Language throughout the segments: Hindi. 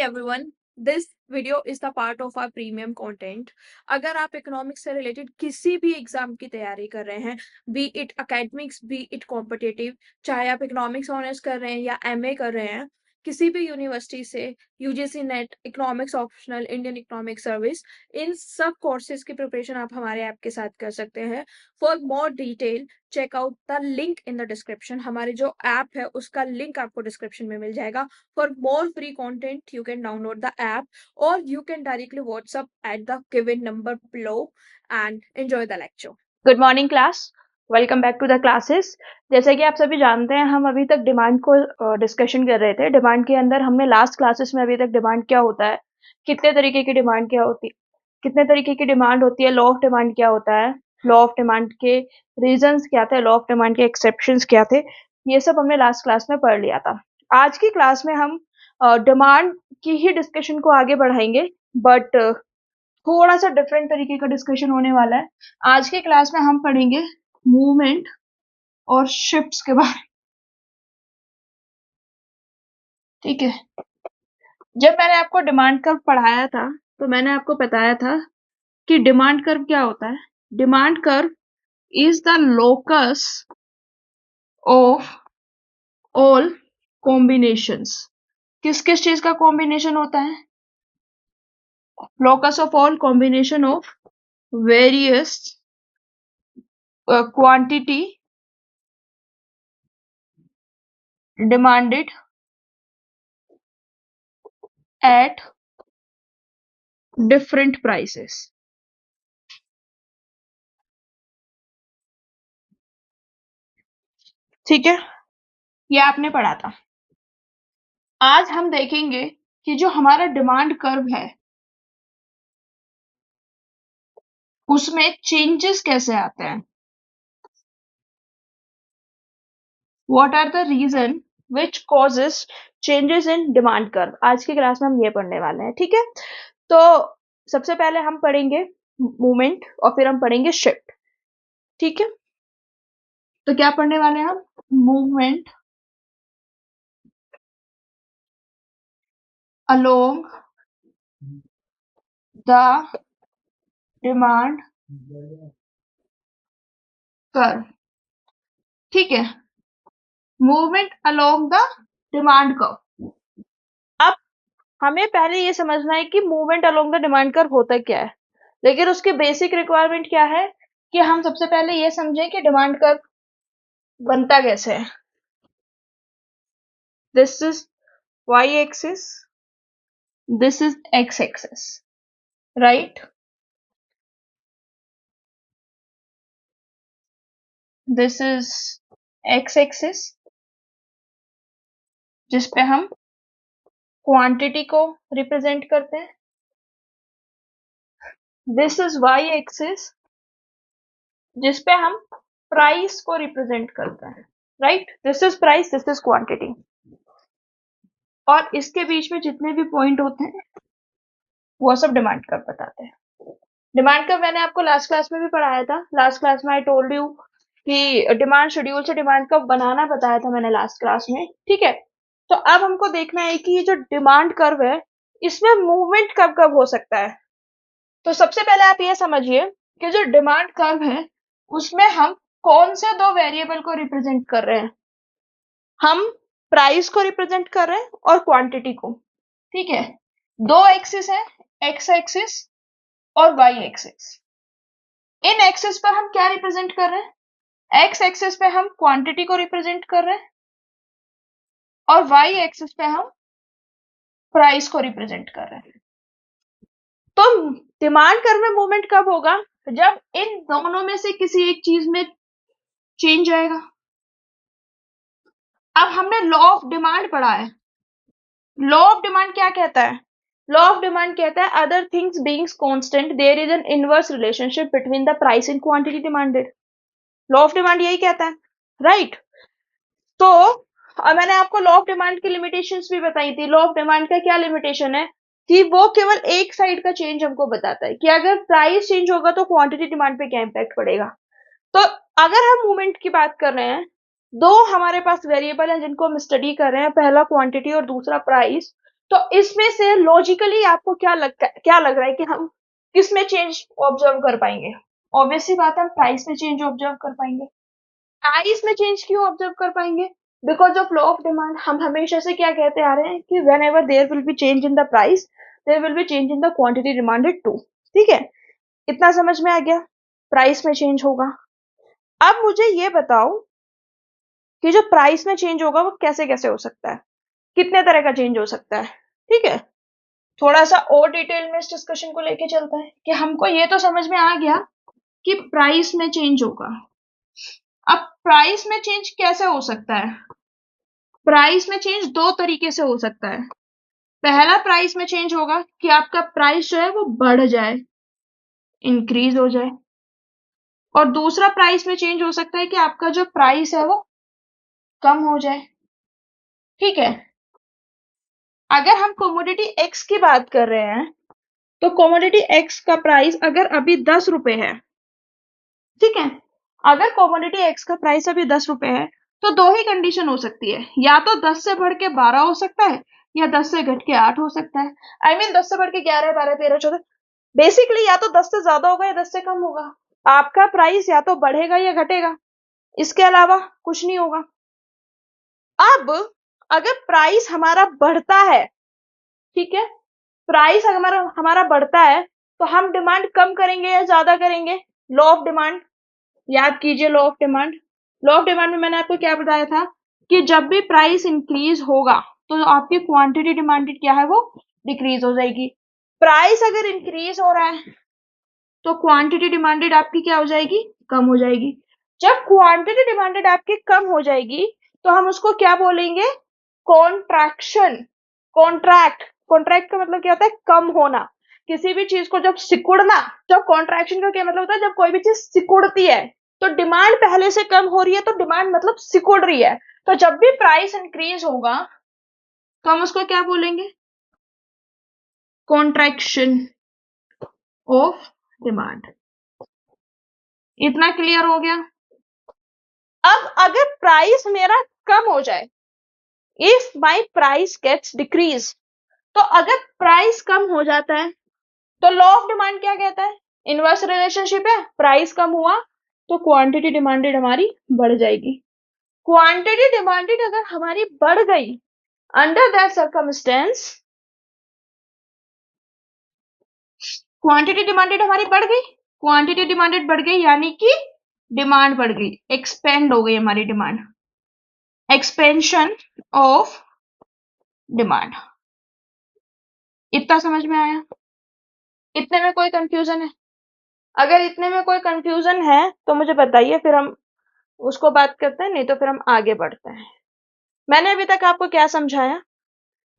everyone, this video is the part of our premium content. अगर आप इकोनॉमिक्स से रिलेटेड किसी भी एग्जाम की तैयारी कर रहे हैं, B it academics B it competitive, चाहे आप इकोनॉमिक्स ऑनर्स कर रहे हैं या एमए कर रहे हैं, किसी भी यूनिवर्सिटी से, UGC NET, economics optional, Indian economic service, इन सब कोर्सेज की प्रिपरेशन आप हमारे ऐप के साथ कर सकते हैं. For more detail check out the link in the description. हमारे जो ऐप है उसका लिंक आपको डिस्क्रिप्शन में मिल जाएगा. For more free content, you can download the app or you can directly WhatsApp at the given number below and enjoy the lecture. Good morning class, welcome back to the classes. जैसे कि आप सभी जानते हैं, हम अभी तक डिमांड को डिस्कशन कर रहे थे. डिमांड के अंदर हमने लास्ट क्लासेस में अभी तक डिमांड क्या होता है, कितने तरीके की डिमांड क्या होती है, कितने तरीके की डिमांड होती है, लॉ ऑफ डिमांड क्या होता है, लॉ ऑफ डिमांड के रीजंस क्या थे, लॉ ऑफ डिमांड के एक्सेप्शंस क्या थे, ये सब हमने लास्ट क्लास में पढ़ लिया था. आज की क्लास में हम डिमांड की ही डिस्कशन को आगे बढ़ाएंगे, बट थोड़ा सा डिफरेंट तरीके का डिस्कशन होने वाला है. आज के क्लास में हम पढ़ेंगे मूवमेंट और शिफ्ट्स के बारे में. ठीक है, जब मैंने आपको डिमांड कर्व पढ़ाया था तो मैंने आपको बताया था कि डिमांड कर्व क्या होता है. Demand curve is the locus of all combinations. किस किस चीज का कॉम्बिनेशन होता है? locus of all combination of various quantity demanded at different prices. ठीक है, ये आपने पढ़ा था. आज हम देखेंगे कि जो हमारा डिमांड कर्व है उसमें चेंजेस कैसे आते हैं. What are the reason which causes changes in demand curve. आज की क्लास में हम ये पढ़ने वाले हैं. ठीक है, तो सबसे पहले हम पढ़ेंगे मूवमेंट और फिर हम पढ़ेंगे शिफ्ट. ठीक है, तो क्या पढ़ने वाले हैं हम? Movement along the demand curve. ठीक है, movement along the demand curve. अब हमें पहले ये समझना है कि movement along the demand curve होता क्या है, लेकिन उसकी बेसिक रिक्वायरमेंट क्या है कि हम सबसे पहले ये समझें कि डिमांड कर्व बनता कैसे है. This is Y axis, this is X axis, right. This is X axis जिसपे हम क्वांटिटी को रिप्रेजेंट करते हैं. दिस इज वाई एक्सिस जिसपे हम प्राइस को रिप्रेजेंट करते हैं, right. This is price, this is quantity, और इसके बीच में जितने भी पॉइंट होते हैं वो सब डिमांड कर्व बताते हैं. डिमांड कर्व मैंने आपको लास्ट क्लास में भी पढ़ाया था. लास्ट क्लास में आई टोल्ड यू कि डिमांड शेड्यूल से डिमांड कर्व बनाना बताया था मैंने लास्ट क्लास में. ठीक है, तो अब हमको देखना है कि ये जो डिमांड कर्व है इसमें मूवमेंट कब कब हो सकता है. तो सबसे पहले आप ये समझिए कि जो डिमांड कर्व है उसमें हम कौन से दो वेरिएबल को रिप्रेजेंट कर रहे हैं. हम प्राइस को रिप्रेजेंट कर रहे हैं और क्वांटिटी को. ठीक है, दो एक्सिस है, एक्स एक्सिस और वाई एक्सिस. इन एक्सिस पर हम क्या रिप्रेजेंट कर रहे हैं? एक्स एक्सिस पे हम क्वांटिटी को रिप्रेजेंट कर रहे हैं और वाई एक्सिस पे हम प्राइस को रिप्रेजेंट कर रहे हैं. तो डिमांड कर्व में मूवमेंट कब होगा? जब इन दोनों में से किसी एक चीज में चेंज आएगा. अब हमने लॉ ऑफ डिमांड पढ़ा है. लॉ ऑफ डिमांड क्या कहता है? लॉ ऑफ डिमांड कहता है other things being constant there is an inverse relationship between the price and quantity demanded. Law of demand यही कहता है, राइट. तो मैंने आपको लॉ ऑफ डिमांड की लिमिटेशंस भी बताई थी. लॉ ऑफ डिमांड का क्या लिमिटेशन है कि वो केवल एक साइड का चेंज हमको बताता है कि अगर प्राइस चेंज होगा तो क्वांटिटी डिमांड पे क्या इंपैक्ट पड़ेगा. तो अगर हम मूवमेंट की बात कर रहे हैं, दो हमारे पास वेरिएबल हैं जिनको हम स्टडी कर रहे हैं, पहला क्वांटिटी और दूसरा प्राइस. तो इसमें से लॉजिकली आपको क्या लग रहा है कि हम किस में चेंज ऑब्जर्व कर पाएंगे? ऑब्वियस सी बात है, हम प्राइस में चेंज ऑब्जर्व कर पाएंगे। प्राइस में चेंज क्यों ऑब्जर्व कर पाएंगे? Because of law of demand. हम हमेशा से क्या कहते आ रहे हैं कि whenever there will be change in the price, there will be change in the quantity demanded too. ठीक है, इतना समझ में आ गया? प्राइस में चेंज होगा। अब मुझे ये बताओ कि जो प्राइस में चेंज होगा वो कैसे कैसे हो सकता है, कितने तरह का चेंज हो सकता है। ठीक है, थोड़ा सा और डिटेल में इस डिस्कशन को लेके चलते हैं कि हमको ये तो समझ में आ गया कि प्राइस में चेंज होगा। अब प्राइस में चेंज कैसे हो सकता है? प्राइस में चेंज दो तरीके से हो सकता है। पहला प्राइस में चेंज होगा कि आपका प्राइस जो है वो बढ़ जाए, इंक्रीज हो जाए। और दूसरा प्राइस में चेंज हो सकता है कि आपका जो प्राइस है वो कम हो जाए। ठीक है, अगर हम कमोडिटी एक्स की बात कर रहे हैं तो कमोडिटी एक्स का प्राइस अगर अभी 10 रुपए है, ठीक है, अगर कमोडिटी एक्स का प्राइस अभी 10 रुपए है तो दो ही कंडीशन हो सकती है, या तो 10 से बढ़ के 12 हो सकता है या 10 से घट के 8 हो सकता है। आई मीन 10 से बढ़ के 11, 12, 13, 14, बेसिकली या तो 10 से ज्यादा होगा या 10 से कम होगा। आपका प्राइस या तो बढ़ेगा या घटेगा, इसके अलावा कुछ नहीं होगा। अब अगर प्राइस हमारा बढ़ता है, ठीक है, प्राइस हमारा हमारा बढ़ता है तो हम डिमांड कम करेंगे या ज्यादा करेंगे? लॉ ऑफ डिमांड याद कीजिए। Law of demand, law of demand में मैंने आपको क्या बताया था कि जब भी प्राइस इंक्रीज होगा तो आपकी क्वांटिटी डिमांडेड क्या है वो डिक्रीज हो जाएगी। प्राइस अगर इंक्रीज हो रहा है तो क्वांटिटी डिमांडेड आपकी क्या हो जाएगी? कम हो जाएगी। जब क्वांटिटी डिमांडेड आपकी कम हो जाएगी तो हम उसको क्या बोलेंगे? कॉन्ट्रैक्शन। कॉन्ट्रैक्ट, कॉन्ट्रैक्ट का मतलब क्या होता है? कम होना। किसी भी चीज को जब सिकुड़ना, जब कॉन्ट्रैक्शन का क्या मतलब होता है? जब कोई भी चीज सिकुड़ती है तो डिमांड पहले से कम हो रही है, तो डिमांड मतलब सिकुड़ रही है। तो जब भी प्राइस इंक्रीज होगा तो हम उसको क्या बोलेंगे? Contraction of demand. इतना क्लियर हो गया? अब अगर प्राइस मेरा कम हो जाए, if my price gets decrease, तो अगर प्राइस कम हो जाता है तो लॉ ऑफ डिमांड क्या कहता है? इनवर्स रिलेशनशिप है। प्राइस कम हुआ तो क्वांटिटी डिमांडेड हमारी बढ़ जाएगी। क्वांटिटी डिमांडेड अगर हमारी बढ़ गई, under that circumstance quantity demanded हमारी बढ़ गई, क्वांटिटी डिमांडेड बढ़ गई यानी कि डिमांड बढ़ गई, एक्सपेंड हो गई हमारी डिमांड, एक्सपेंशन ऑफ डिमांड। इतना समझ में आया? इतने में कोई कंफ्यूजन है? अगर इतने में कोई कंफ्यूजन है तो मुझे बताइए, फिर हम उसको बात करते हैं, नहीं तो फिर हम आगे बढ़ते हैं। मैंने अभी तक आपको क्या समझाया?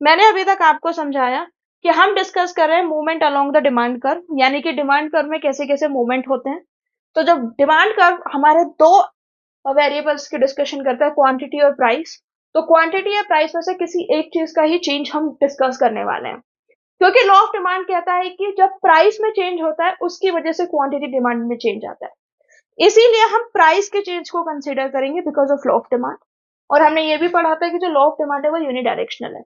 मैंने अभी तक आपको समझाया कि हम डिस्कस कर रहे हैं movement along the demand curve, यानी कि डिमांड कर्व में कैसे कैसे मूवमेंट होते हैं। तो जब डिमांड कर्व हमारे दो वेरिएबल्स की डिस्कशन करता है, क्वांटिटी और प्राइस, तो क्वांटिटी या प्राइस में से किसी एक चीज का ही चेंज हम डिस्कस करने वाले हैं। क्योंकि लॉ ऑफ डिमांड कहता है कि जब प्राइस में चेंज होता है उसकी वजह से क्वांटिटी डिमांड में चेंज आता है, इसीलिए हम प्राइस के चेंज को कंसीडर करेंगे because of law of demand. और हमने ये भी पढ़ा था कि जो लॉ ऑफ डिमांड है वो यूनिडायरेक्शनल है,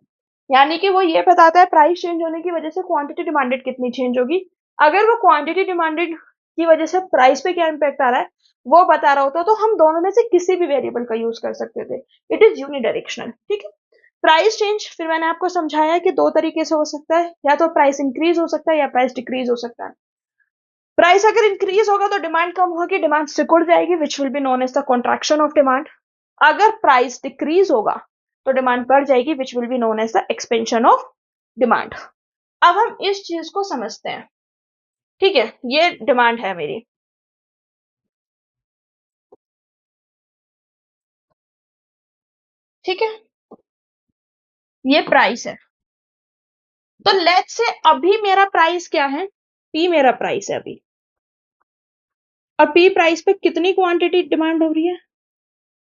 यानी कि वो ये बताता है प्राइस चेंज होने की वजह से क्वांटिटी डिमांडेड कितनी चेंज होगी। अगर वो क्वांटिटी डिमांडेड की वजह से प्राइस पे क्या इंपैक्ट आ रहा है वो बता रहा होता तो हम दोनों में से किसी भी वेरिएबल का यूज कर सकते थे। It is unidirectional. ठीक है, प्राइस चेंज फिर मैंने आपको समझाया कि दो तरीके से हो सकता है, या तो प्राइस इंक्रीज हो सकता है या प्राइस डिक्रीज हो सकता है। प्राइस अगर इंक्रीज होगा तो डिमांड कम होगी, डिमांड सिकुड़ जाएगी, which will be known as the contraction of demand. अगर प्राइस डिक्रीज होगा तो डिमांड बढ़ जाएगी, which will be known as the expansion of demand. अब हम इस चीज को समझते हैं। ठीक है, ये डिमांड है मेरी, ठीक है, ये प्राइस है। तो लेट्स से अभी मेरा प्राइस क्या है? पी मेरा प्राइस है अभी, और पी प्राइस पे कितनी क्वांटिटी डिमांड हो रही है?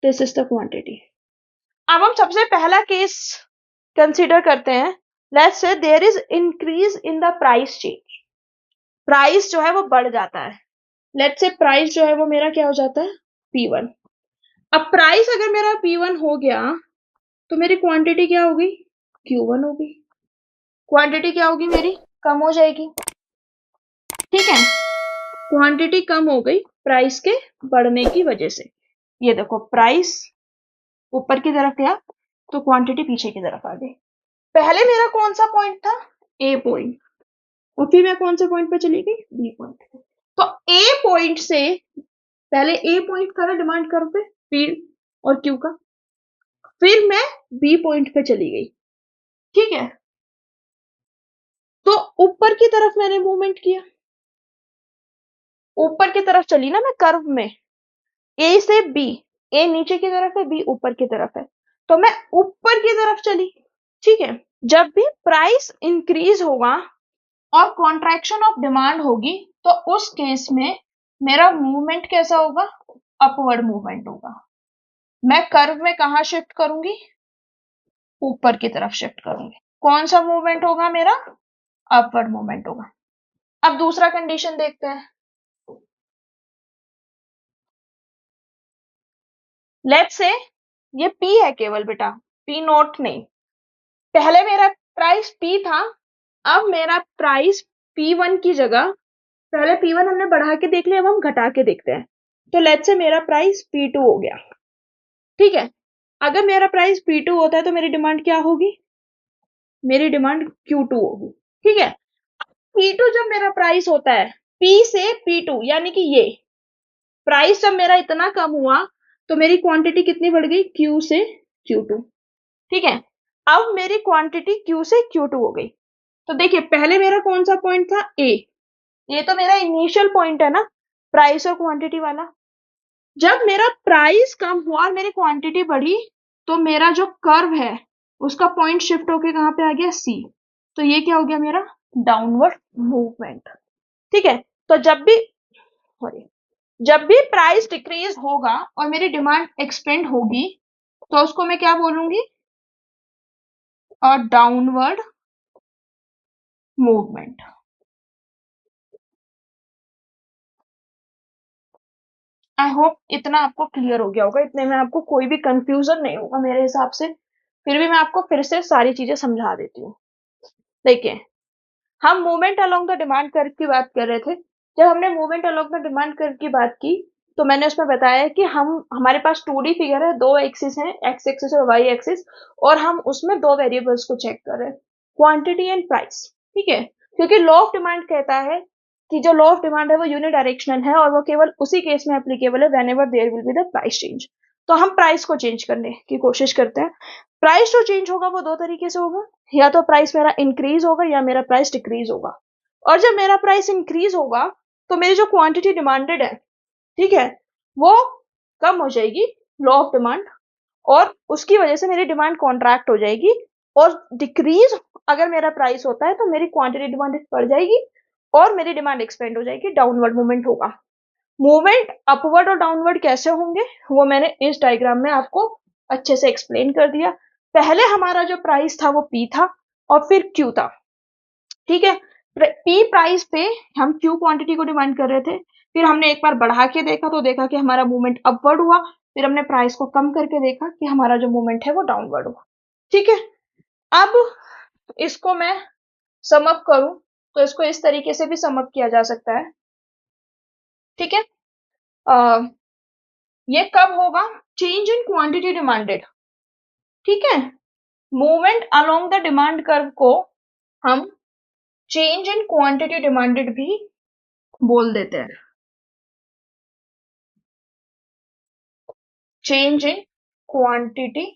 This is the quantity. अब हम सबसे पहला केस कंसीडर करते हैं। Let's say there is increase in the price change, price जो है वो बढ़ जाता है। लेट्स से प्राइस जो है वो मेरा क्या हो जाता है? P1। अब प्राइस अगर मेरा P1 हो गया तो मेरी क्वांटिटी क्या हो गई? Q1 हो गई। क्वांटिटी क्या होगी मेरी, कम हो जाएगी। ठीक है, क्वांटिटी कम हो गई प्राइस के बढ़ने की वजह से। ये देखो प्राइस ऊपर की तरफ गया तो क्वांटिटी पीछे की तरफ आ गई। पहले मेरा कौन सा पॉइंट था, ए पॉइंट, और फिर मैं कौन से पॉइंट पे चली गई, बी पॉइंट पे। तो ए पॉइंट से पहले ए पॉइंट था ना डिमांड कर्व पे, पी और क्यू का, फिर मैं बी पॉइंट पे चली गई। ठीक है, तो ऊपर की तरफ मैंने मूवमेंट किया, ऊपर की तरफ चली ना मैं कर्व में, ए से बी, ए नीचे की तरफ है, बी ऊपर की तरफ है, तो मैं ऊपर की तरफ चली। ठीक है, जब भी प्राइस इंक्रीज होगा और कॉन्ट्रैक्शन ऑफ डिमांड होगी तो उस केस में मेरा मूवमेंट कैसा होगा, अपवर्ड मूवमेंट होगा। मैं कर्व में कहा शिफ्ट करूंगी, ऊपर की तरफ शिफ्ट करूंगी। कौन सा मूवमेंट होगा मेरा, अपवर्ड मूवमेंट होगा। अब दूसरा कंडीशन देखते हैं। लेट्स से ये पी है केवल बेटा, पी नोट नहीं। पहले मेरा प्राइस पी था, अब मेरा प्राइस पी वन की जगह, पहले पी वन हमने बढ़ा के देख लिया, अब हम घटा के देखते हैं। तो लेट्स से मेरा प्राइस पी टू हो गया। ठीक है, अगर मेरा प्राइस पी टू होता है तो मेरी डिमांड क्या होगी, मेरी डिमांड क्यू टू होगी। ठीक है, पी टू जब मेरा प्राइस होता है पी से पी टू, यानी कि ये प्राइस जब मेरा इतना कम हुआ तो मेरी क्वांटिटी कितनी बढ़ गई, क्यू से क्यू टू। ठीक है, अब मेरी क्वांटिटी क्यू से क्यू टू हो गई। तो देखिए पहले मेरा कौन सा पॉइंट था, ए, ये तो मेरा इनिशियल पॉइंट है ना, प्राइस और क्वांटिटी वाला। जब मेरा प्राइस कम हुआ और मेरी क्वांटिटी बढ़ी तो मेरा जो कर्व है उसका पॉइंट शिफ्ट होके कहां पे आ गया, सी। तो ये क्या हो गया मेरा, डाउनवर्ड मूवमेंट। ठीक है, तो जब भी प्राइस डिक्रीज होगा और मेरी डिमांड एक्सपेंड होगी तो उसको मैं क्या बोलूंगी, और डाउनवर्ड मूवमेंट। आई होप इतना आपको क्लियर हो गया होगा, इतने में आपको कोई भी कंफ्यूजन नहीं होगा मेरे हिसाब से। फिर भी मैं आपको फिर से सारी चीजें समझा देती हूँ। देखिए, हम movement along the demand curve की बात कर रहे थे। जब हमने movement along the demand curve की बात की तो मैंने उसमें बताया कि हमारे पास 2D फिगर है, दो एक्सिस हैं, एक्स एक्सिस और वाई एक्सिस, और हम उसमें दो वेरिएबल्स को चेक कर रहे हैं, क्वांटिटी एंड प्राइस। ठीक है, क्योंकि लॉ ऑफ डिमांड कहता है कि जो लॉ ऑफ डिमांड है वो यूनिडायरेक्शनल है और वो केवल उसी केस में एप्लीकेबल है whenever there will be the price change. तो हम प्राइस को चेंज करने की कोशिश करते हैं। प्राइस जो चेंज होगा वो दो तरीके से होगा, या तो प्राइस मेरा इंक्रीज होगा या मेरा प्राइस डिक्रीज होगा। और जब मेरा प्राइस इंक्रीज होगा तो मेरी जो क्वांटिटी डिमांडेड है, ठीक है, वो कम हो जाएगी, लॉ ऑफ डिमांड, और उसकी वजह से मेरी डिमांड कॉन्ट्रैक्ट हो जाएगी। और डिक्रीज अगर मेरा प्राइस होता है तो मेरी क्वांटिटी डिमांड बढ़ जाएगी और मेरी डिमांड एक्सपेंड हो जाएगी, डाउनवर्ड मूवमेंट होगा। मूवमेंट अपवर्ड और डाउनवर्ड कैसे होंगे वो मैंने इस डायग्राम में आपको अच्छे से एक्सप्लेन कर दिया। पहले हमारा जो प्राइस था वो पी था और फिर क्यू था। ठीक है, पी प्राइस पे हम क्यू क्वांटिटी को डिमांड कर रहे थे, फिर हमने एक बार बढ़ा के देखा तो देखा कि हमारा मूवमेंट अपवर्ड हुआ, फिर हमने प्राइस को कम करके देखा कि हमारा जो मूवमेंट है वो डाउनवर्ड हुआ। ठीक है, अब इसको मैं सम अप करूं तो इसको इस तरीके से भी सम अप किया जा सकता है। ठीक है, ये कब होगा, चेंज इन क्वांटिटी डिमांडेड। ठीक है, movement along the demand curve को हम चेंज इन क्वांटिटी डिमांडेड भी बोल देते हैं, चेंज इन क्वांटिटी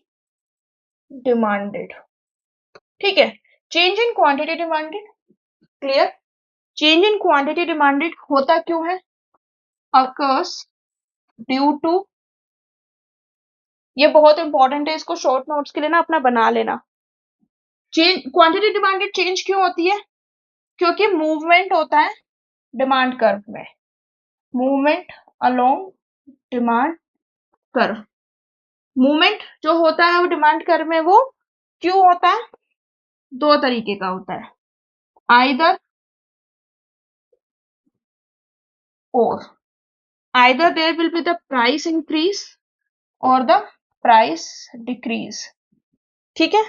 डिमांडेड। ठीक है, change in quantity demanded, clear. Change in quantity demanded होता क्यों है, अकर्स ड्यू टू, ये बहुत इंपॉर्टेंट है, इसको शॉर्ट नोट्स के लिए ना अपना बना लेना। चेंज क्वांटिटी डिमांडेड चेंज क्यों होती है, क्योंकि मूवमेंट होता है डिमांड कर्व में, movement along demand curve. Movement जो होता है वो डिमांड कर्व में वो क्यों होता है, दो तरीके का होता है, either or, either there will be the price increase or the price decrease. ठीक है,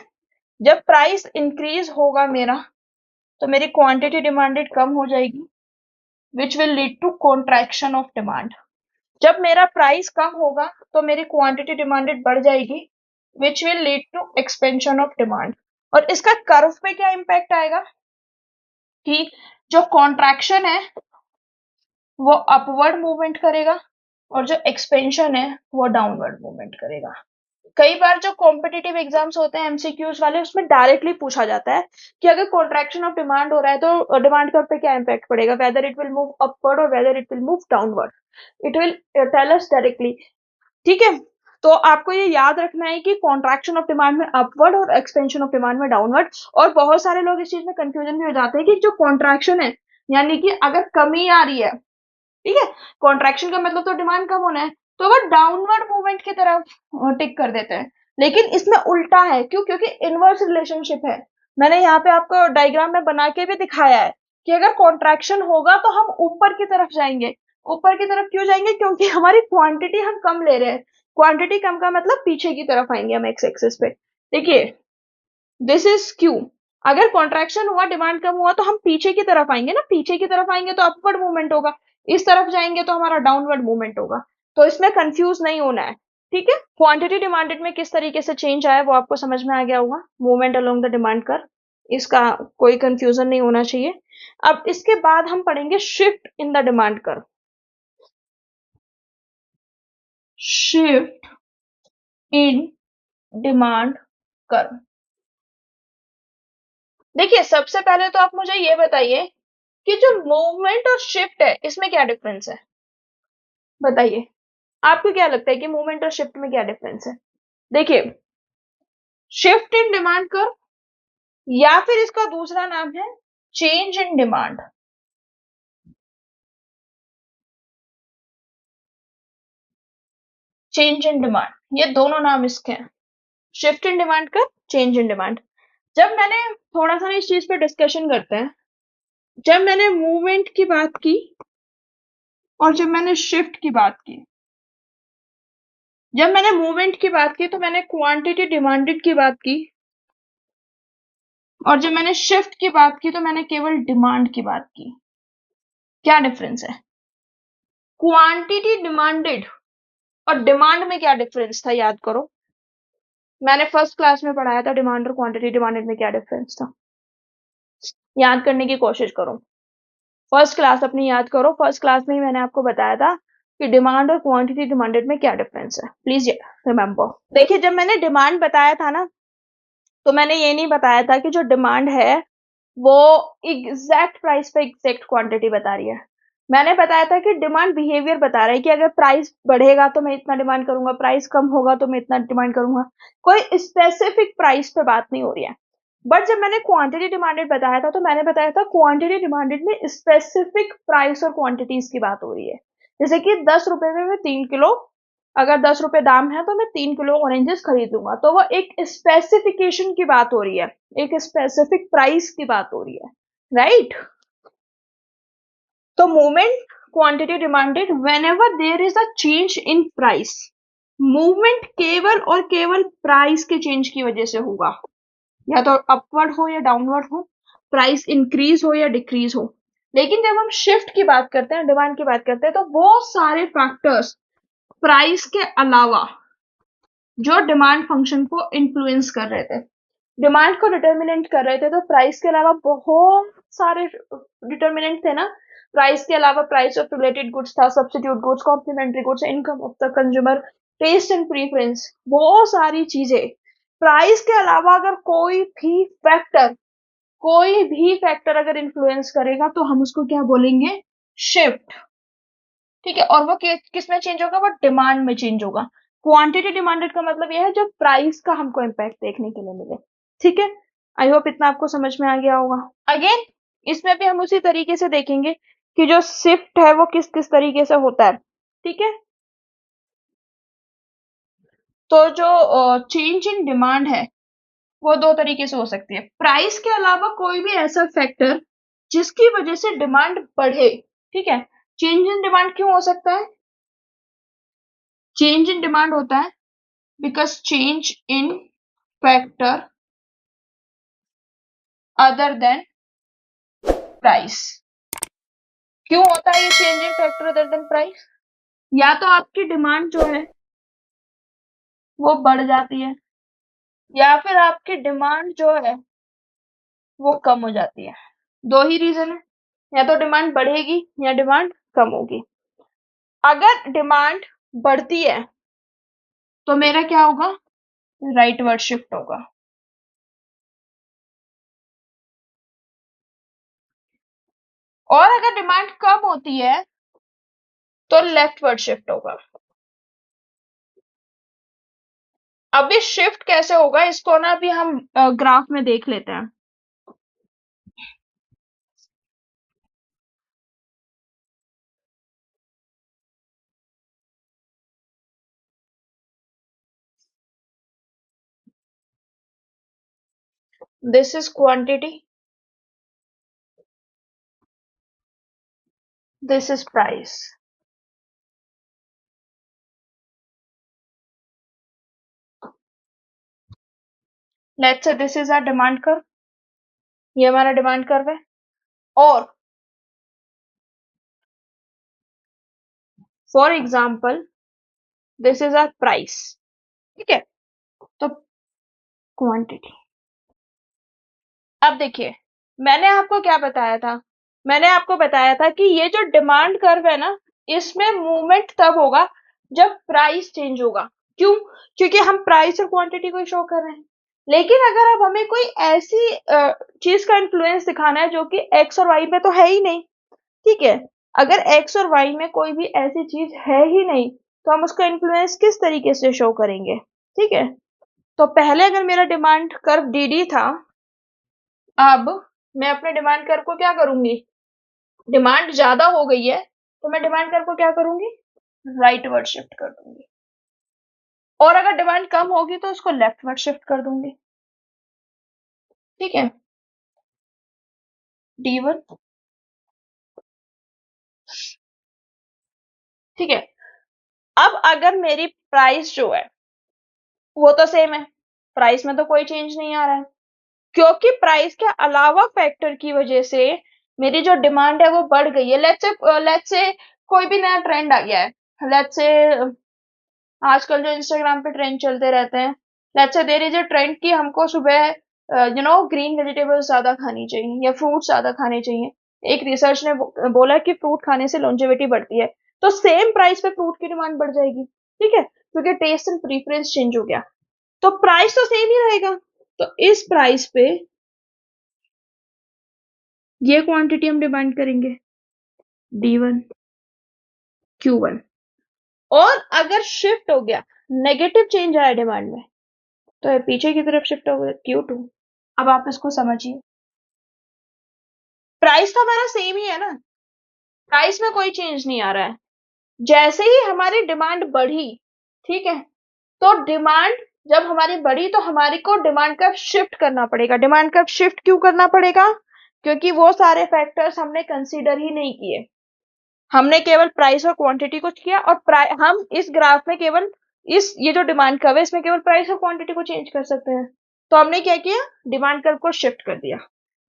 जब प्राइस इंक्रीज होगा मेरा, तो मेरी क्वांटिटी डिमांडेड कम हो जाएगी, which will lead to contraction of demand. जब मेरा प्राइस कम होगा तो मेरी क्वांटिटी डिमांडेड बढ़ जाएगी, which will lead to expansion of demand. और इसका कर्व पे क्या इम्पैक्ट आएगा कि जो कॉन्ट्रैक्शन है वो अपवर्ड मूवमेंट करेगा और जो एक्सपेंशन है वो डाउनवर्ड मूवमेंट करेगा। कई बार जो कॉम्पिटिटिव एग्जाम्स होते हैं एमसीक्यूज वाले, उसमें डायरेक्टली पूछा जाता है कि अगर कॉन्ट्रैक्शन ऑफ डिमांड हो रहा है तो डिमांड कर्व पे क्या इम्पैक्ट पड़ेगा, whether it will move upward और whether it will move downward. It will tell us directly. ठीक है, तो आपको ये याद रखना है कि कॉन्ट्रैक्शन ऑफ डिमांड में अपवर्ड और एक्सपेंशन ऑफ डिमांड में डाउनवर्ड। और बहुत सारे लोग इस चीज में कंफ्यूजन भी हो जाते हैं कि जो कॉन्ट्रैक्शन है, यानी कि अगर कमी आ रही है, ठीक है, कॉन्ट्रैक्शन का मतलब तो डिमांड कम होना है, तो वो डाउनवर्ड मूवमेंट की तरफ टिक कर देते हैं। लेकिन इसमें उल्टा है, क्यों? क्योंकि इनवर्स रिलेशनशिप है। मैंने यहाँ पे आपको डायग्राम में बना के भी दिखाया है कि अगर कॉन्ट्रैक्शन होगा तो हम ऊपर की तरफ जाएंगे। ऊपर की तरफ क्यों जाएंगे? क्योंकि हमारी क्वांटिटी हम कम ले रहे हैं। क्वांटिटी कम का मतलब पीछे की तरफ आएंगे हम एक्स एक्सिस पे। देखिए, दिस इज क्यू। अगर कॉन्ट्रैक्शन हुआ, डिमांड कम हुआ, तो हम पीछे की तरफ आएंगे ना, पीछे की तरफ आएंगे तो अपवर्ड मूवमेंट होगा, इस तरफ जाएंगे तो हमारा डाउनवर्ड मूवमेंट होगा। तो इसमें कंफ्यूज नहीं होना है। ठीक है, क्वांटिटी डिमांडेड में किस तरीके से चेंज आया वो आपको समझ में आ गया होगा, मूवमेंट अलोंग द डिमांड कर, इसका कोई कंफ्यूजन नहीं होना चाहिए। अब इसके बाद हम पढ़ेंगे शिफ्ट इन द डिमांड कर। शिफ्ट इन डिमांड कर। देखिए, सबसे पहले तो आप मुझे ये बताइए कि जो मूवमेंट और शिफ्ट है इसमें क्या डिफरेंस है? बताइए, आपको क्या लगता है कि मूवमेंट और शिफ्ट में क्या डिफरेंस है? देखिए, शिफ्ट इन डिमांड कर्व, या फिर इसका दूसरा नाम है change in demand. Change in demand, ये दोनों नाम इसके हैं, shift in demand curve, change in demand. जब मैंने थोड़ा सा इस चीज पे डिस्कशन करते हैं, जब मैंने मूवमेंट की बात की और जब मैंने शिफ्ट की बात की, जब मैंने मूवमेंट की बात की तो मैंने क्वांटिटी डिमांडेड की बात की, और जब मैंने शिफ्ट की बात की तो मैंने केवल डिमांड की बात की। क्या डिफरेंस है? क्वांटिटी डिमांडेड और डिमांड में क्या डिफरेंस था, याद करो। मैंने फर्स्ट क्लास में पढ़ाया था डिमांड और क्वांटिटी डिमांडेड में क्या डिफरेंस था, याद करने की कोशिश करो। फर्स्ट क्लास अपनी याद करो, फर्स्ट क्लास में ही मैंने आपको बताया था कि डिमांड और क्वांटिटी डिमांडेड में क्या डिफरेंस है। Please remember. देखिए, जब मैंने डिमांड बताया था ना, तो मैंने ये नहीं बताया था कि जो डिमांड है वो एग्जैक्ट प्राइस पे एग्जैक्ट क्वांटिटी बता रही है। मैंने बताया था कि डिमांड बिहेवियर बता रहा है कि अगर प्राइस बढ़ेगा तो मैं इतना डिमांड करूंगा, प्राइस कम होगा तो मैं इतना डिमांड करूंगा। कोई स्पेसिफिक प्राइस पे बात नहीं हो रही है। बट जब मैंने क्वांटिटी डिमांडेड बताया था तो मैंने बताया था क्वांटिटी डिमांडेड में स्पेसिफिक प्राइस और क्वांटिटीज की बात हो रही है। जैसे कि 10 रुपए में मैं 3 किलो, अगर 10 रुपए दाम है तो मैं 3 किलो ऑरेंजेस खरीदूंगा, तो वो एक स्पेसिफिकेशन की बात हो रही है, एक स्पेसिफिक प्राइस की बात हो रही है, राइट? तो movement, quantity demanded, whenever there is a change in price, movement केवल और केवल प्राइस के चेंज की वजह से होगा, या तो अपवर्ड हो या डाउनवर्ड हो, प्राइस इंक्रीज हो या डिक्रीज हो। लेकिन जब हम शिफ्ट की बात करते हैं, डिमांड की बात करते हैं, तो वो सारे फैक्टर्स प्राइस के अलावा जो डिमांड फंक्शन को इन्फ्लुएंस कर रहे थे, डिमांड को डिटर्मिनेंट कर रहे थे, तो प्राइस के अलावा बहुत सारे डिटर्मिनेंट थे ना। प्राइस के अलावा प्राइस ऑफ रिलेटेड गुड्स था, substitute goods, complementary goods, income of the consumer, taste and preference, बहुत सारी चीजें। प्राइस के अलावा अगर कोई भी फैक्टर अगर इन्फ्लुएंस करेगा तो हम उसको क्या बोलेंगे? शिफ्ट। ठीक है, और वो किस में चेंज होगा? वो डिमांड में चेंज होगा। क्वांटिटी डिमांडेड का मतलब यह है जब प्राइस का हमको इम्पैक्ट देखने के लिए मिले। ठीक है, आई होप इतना आपको समझ में आ गया होगा। अगेन, इसमें भी हम उसी तरीके से देखेंगे कि जो शिफ्ट है वो किस किस तरीके से होता है। ठीक है, तो जो चेंज इन डिमांड है वो दो तरीके से हो सकती है। प्राइस के अलावा कोई भी ऐसा फैक्टर जिसकी वजह से डिमांड बढ़े। ठीक है, चेंज इन डिमांड क्यों हो सकता है? चेंज इन डिमांड होता है because change in factor other than price. क्यों होता है ये changing factor other than price? या तो आपकी डिमांड जो है वो बढ़ जाती है, या फिर आपकी डिमांड जो है वो कम हो जाती है। दो ही रीजन है, या तो डिमांड बढ़ेगी या डिमांड कम होगी। अगर डिमांड बढ़ती है तो मेरा क्या होगा, राइटवर्ड शिफ्ट होगा। और अगर डिमांड कम होती है तो लेफ्टवर्ड शिफ्ट होगा। अभी शिफ्ट कैसे होगा इसको ना अभी हम ग्राफ में देख लेते हैं। This is quantity, this is price. Let's say this is our demand curve, ये हमारा डिमांड कर्व है। और for example this is our price, ठीक है, तो क्वांटिटी। अब देखिए, मैंने आपको क्या बताया था, मैंने आपको बताया था कि ये जो डिमांड कर्व है ना, इसमें मूवमेंट तब होगा जब प्राइस चेंज होगा। क्यों? क्योंकि हम प्राइस और क्वांटिटी को शो कर रहे हैं। लेकिन अगर अब हमें कोई ऐसी चीज का इन्फ्लुएंस दिखाना है जो कि एक्स और वाई में तो है ही नहीं, ठीक है, अगर एक्स और वाई में कोई भी ऐसी चीज है ही नहीं तो हम उसका इन्फ्लुएंस किस तरीके से शो करेंगे? ठीक है, तो पहले अगर मेरा डिमांड कर्व डी था, अब मैं अपने डिमांड कर्व को क्या करूंगी, डिमांड ज्यादा हो गई है तो मैं डिमांड कर्व को क्या करूंगी, राइटवर्ड शिफ्ट कर दूंगी। और अगर डिमांड कम होगी तो उसको लेफ्टवर्ड शिफ्ट कर दूंगी। ठीक है, D1, ठीक है। अब अगर मेरी प्राइस जो है वो तो सेम है, प्राइस में तो कोई चेंज नहीं आ रहा है, क्योंकि प्राइस के अलावा फैक्टर की वजह से मेरी जो डिमांड है वो बढ़ गई है। लेट्स से कोई भी नया ट्रेंड आ गया है, लेट्स से आजकल जो इंस्टाग्राम पे ट्रेंड चलते रहते हैं, let's say there is a trend कि हमको सुबह ग्रीन वेजिटेबल्स ज्यादा खानी चाहिए या फ्रूट ज्यादा खाने चाहिए। एक रिसर्च ने बोला कि फ्रूट खाने से लॉन्जेविटी बढ़ती है, तो सेम प्राइस पे फ्रूट की डिमांड बढ़ जाएगी, ठीक है, क्योंकि टेस्ट एंड प्रीफरेंस चेंज हो गया। तो प्राइस तो सेम ही रहेगा, तो इस प्राइस पे ये क्वांटिटी हम डिमांड करेंगे, D1 Q1। और अगर शिफ्ट हो गया, नेगेटिव चेंज आया डिमांड में, तो ये पीछे की तरफ शिफ्ट हो गया Q2। अब आप इसको समझिए, प्राइस तो हमारा सेम ही है ना, प्राइस में कोई चेंज नहीं आ रहा है। जैसे ही हमारी डिमांड बढ़ी, ठीक है, तो डिमांड जब हमारी बढ़ी तो हमारी को डिमांड कर्व शिफ्ट करना पड़ेगा। डिमांड कर्व शिफ्ट क्यों करना पड़ेगा? क्योंकि वो सारे फैक्टर्स हमने कंसीडर ही नहीं किए, हमने केवल प्राइस और क्वांटिटी को किया। और हम इस ग्राफ में केवल ये जो डिमांड कर्व है इसमें केवल प्राइस और क्वांटिटी को चेंज कर सकते हैं। तो हमने क्या किया, डिमांड कर्व को शिफ्ट कर दिया,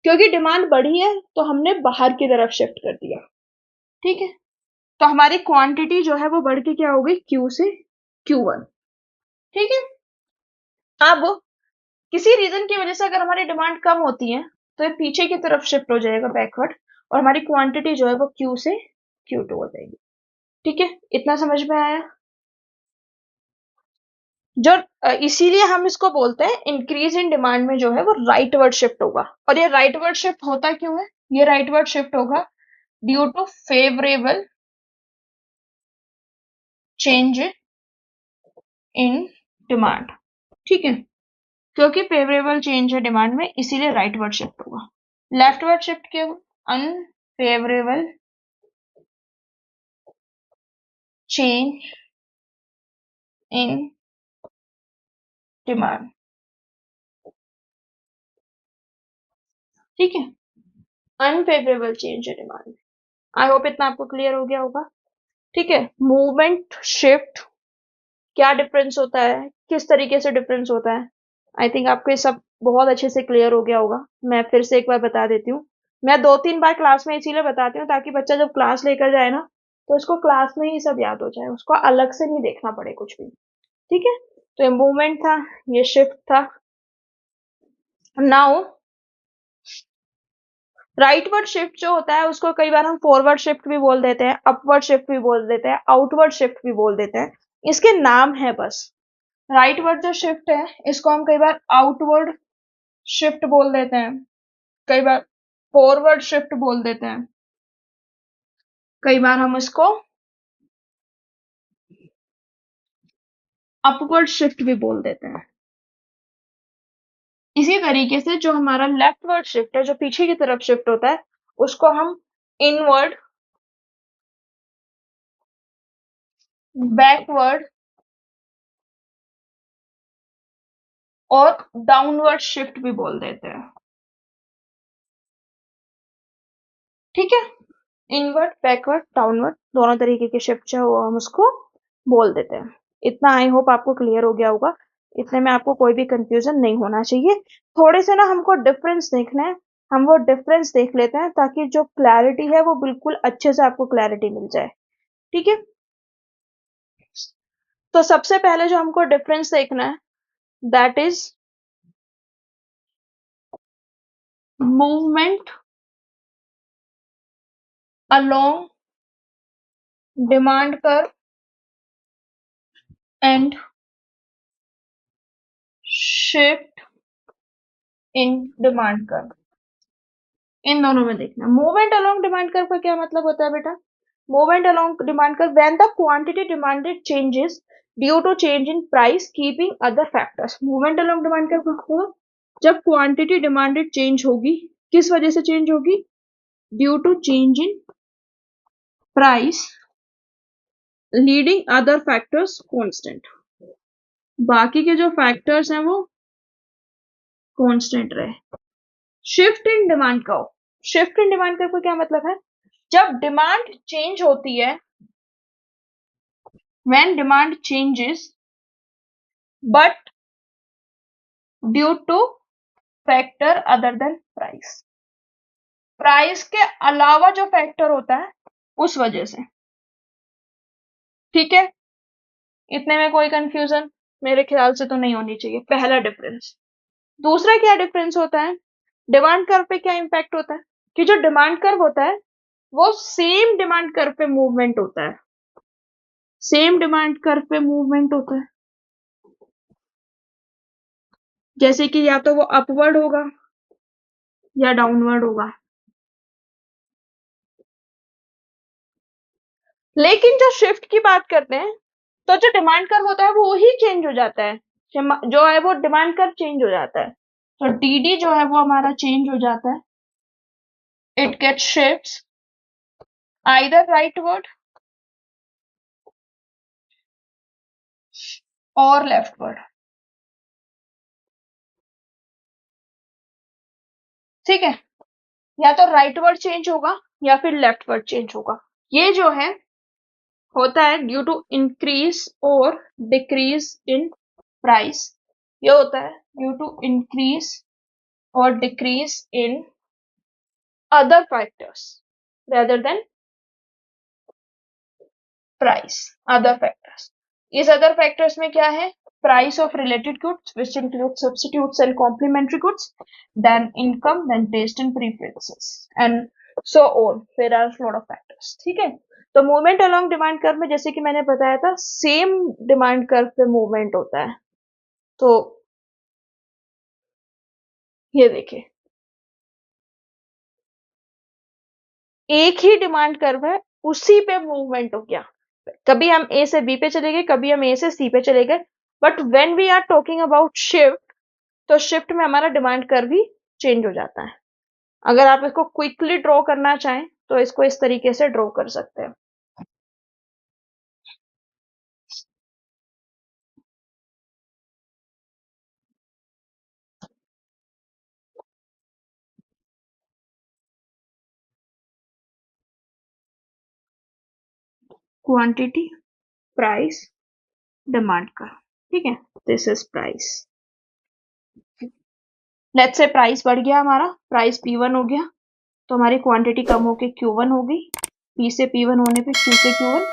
क्योंकि डिमांड बढ़ी है तो हमने बाहर की तरफ शिफ्ट कर दिया। ठीक है, तो हमारी क्वांटिटी जो है वो बढ़ के क्या हो गई, Q से Q1। ठीक है, अब किसी रीजन की वजह से अगर हमारी डिमांड कम होती है तो ये पीछे की तरफ शिफ्ट हो जाएगा, बैकवर्ड, और हमारी क्वांटिटी जो है वो Q से Q2 हो जाएगी। ठीक है, इतना समझ में आया? जो इसीलिए हम इसको बोलते हैं इंक्रीज इन डिमांड में जो है वो राइटवर्ड शिफ्ट होगा। और ये राइटवर्ड शिफ्ट होता क्यों है? ये राइटवर्ड शिफ्ट होगा due to favourable change in demand. ठीक है, क्योंकि फेवरेबल चेंज है डिमांड में इसीलिए राइटवर्ड शिफ्ट होगा। लेफ्टवर्ड शिफ्ट क्यों? Unfavourable change in demand. ठीक है, unfavourable change in demand. I hope इतना आपको क्लियर हो गया होगा। ठीक है, मूवमेंट शिफ्ट क्या डिफरेंस होता है, किस तरीके से डिफरेंस होता है, आई थिंक आपको ये सब बहुत अच्छे से क्लियर हो गया होगा। मैं फिर से एक बार बता देती हूँ। मैं 2-3 बार क्लास में इसीलिए बताती हूँ ताकि बच्चा जब क्लास लेकर जाए ना, तो उसको क्लास में ही सब याद हो जाए, उसको अलग से नहीं देखना पड़े कुछ भी। ठीक है? तो ये मूवमेंट था, ये शिफ्ट था। नाउ राइटवर्ड शिफ्ट जो होता है उसको कई बार हम फॉरवर्ड शिफ्ट भी बोल देते हैं, अपवर्ड शिफ्ट भी बोल देते हैं, आउटवर्ड शिफ्ट भी बोल देते हैं। इसके नाम है बस। राइटवर्ड जो शिफ्ट है इसको हम कई बार आउटवर्ड शिफ्ट बोल देते हैं, कई बार फॉरवर्ड शिफ्ट बोल देते हैं, कई बार हम इसको अपवर्ड शिफ्ट भी बोल देते हैं। इसी तरीके से जो हमारा लेफ्टवर्ड शिफ्ट है, जो पीछे की तरफ शिफ्ट होता है, उसको हम इनवर्ड, बैकवर्ड और डाउनवर्ड शिफ्ट भी बोल देते हैं। ठीक है? इनवर्ड, बैकवर्ड, डाउनवर्ड दोनों तरीके के शिफ्ट है वो हम उसको बोल देते हैं। इतना आई होप आपको क्लियर हो गया होगा। इतने में आपको कोई भी कंफ्यूजन नहीं होना चाहिए। थोड़े से ना हमको डिफरेंस देखना है, हम वो डिफरेंस देख लेते हैं ताकि जो क्लैरिटी है वो बिल्कुल अच्छे से आपको क्लैरिटी मिल जाए। ठीक है? तो सबसे पहले जो हमको डिफरेंस देखना है that is movement along demand curve and shift in demand curve. इन दोनों में देखना। मूवमेंट अलोंग डिमांड कर्व का क्या मतलब होता है बेटा? Movement along demand curve when the quantity demanded changes due to change in price keeping other factors. Movement along demand curve कब होगा? जब क्वांटिटी डिमांडेड चेंज होगी। किस वजह से चेंज होगी? Due to change in price leading other factors constant. बाकी के जो फैक्टर्स हैं वो कांस्टेंट रहे। Shift in demand curve. Shift in demand curve का क्या मतलब है? जब डिमांड चेंज होती है, when demand changes but due to factor other than price, price के अलावा जो फैक्टर होता है उस वजह से। ठीक है? इतने में कोई कंफ्यूजन मेरे ख्याल से तो नहीं होनी चाहिए। पहला डिफरेंस। दूसरा क्या डिफरेंस होता है? डिमांड कर्व पे क्या इंपैक्ट होता है कि जो डिमांड कर्व होता है वो सेम डिमांड कर्व पे मूवमेंट होता है। सेम डिमांड कर्व पे मूवमेंट होता है, जैसे कि या तो वो अपवर्ड होगा या डाउनवर्ड होगा। लेकिन जो शिफ्ट की बात करते हैं तो जो डिमांड कर्व होता है वो ही चेंज हो जाता है। जो है वो डिमांड कर्व चेंज हो जाता है। तो टीडी जो है वो हमारा चेंज हो जाता है। It get shifts either rightward और लेफ्टवर्ड। ठीक है? या तो राइटवर्ड चेंज होगा या फिर लेफ्टवर्ड चेंज होगा। ये जो है होता है ड्यू टू इंक्रीज और डिक्रीज इन प्राइस। ये होता है ड्यू टू इंक्रीज और decrease in other factors rather than price। other factors, इस other factors में क्या है? price of related goods which include substitutes and complementary goods, then income, then taste and preferences and so on। there are a lot of factors। ठीक है? तो मूवमेंट अलोंग डिमांड कर्व में जैसे कि मैंने बताया था सेम डिमांड कर्व पे मूवमेंट होता है। तो ये देखिए एक ही डिमांड कर्व है, उसी पे मूवमेंट हो गया। कभी हम ए से बी पे चले गए, कभी हम ए से सी पे चले गए, but when we are talking about shift, तो शिफ्ट में हमारा डिमांड कर्व भी चेंज हो जाता है। अगर आप इसको क्विकली ड्रॉ करना चाहें तो इसको इस तरीके से ड्रॉ कर सकते हैं। Quantity, price, demand curve. ठीक है? This is price. लेट्स से प्राइस बढ़ गया, हमारा प्राइस P1 हो गया, तो हमारी क्वांटिटी कम होके Q1 हो गई, P से P1 होने पे Q से Q1।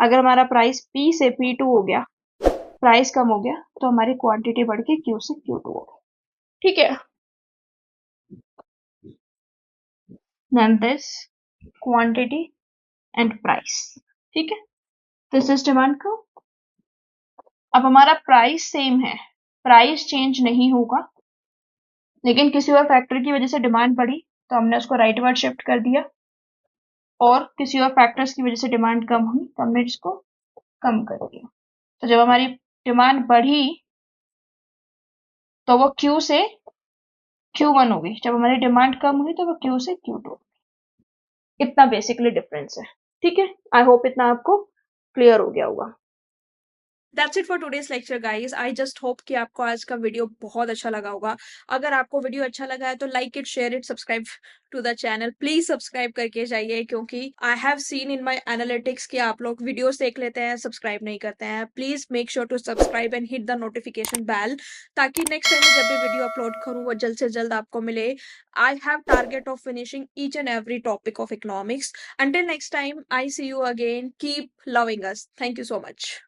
अगर हमारा प्राइस P से P2 हो गया, प्राइस कम हो गया, तो हमारी क्वांटिटी बढ़ के Q से Q2 हो गई। ठीक है, then this quantity and price। ठीक है, दिस इज डिमांड को। अब हमारा प्राइस सेम है, प्राइस चेंज नहीं होगा, लेकिन किसी और फैक्टर की वजह से डिमांड बढ़ी तो हमने उसको राइटवर्ड शिफ्ट कर दिया, और किसी और फैक्टर्स की वजह से डिमांड कम हुई तो हमने इसको कम कर दिया। तो जब हमारी डिमांड बढ़ी तो वो Q से Q1 हो गई, जब हमारी डिमांड कम हुई तो वो Q से Q2। इतना बेसिकली डिफरेंस है। ठीक है, आई होप इतना आपको क्लियर हो गया होगा। That's it for today's lecture guys. I just hope कि आपको आज का वीडियो बहुत अच्छा लगा होगा। अगर आपको वीडियो अच्छा लगा है तो like it, share it, subscribe to the channel. Please subscribe करके जाइए, क्योंकि I have seen in my analytics कि आप लोग वीडियोस देख लेते हैं, सब्सक्राइब नहीं करते हैं। Please make sure to subscribe and hit the notification bell, ताकि नेक्स्ट टाइम जब भी वीडियो अपलोड करूँ वो जल्द से जल्द आपको मिले। I have target of finishing each and every topic of economics. Until next time, I see you again. Keep loving us. Thank you so much.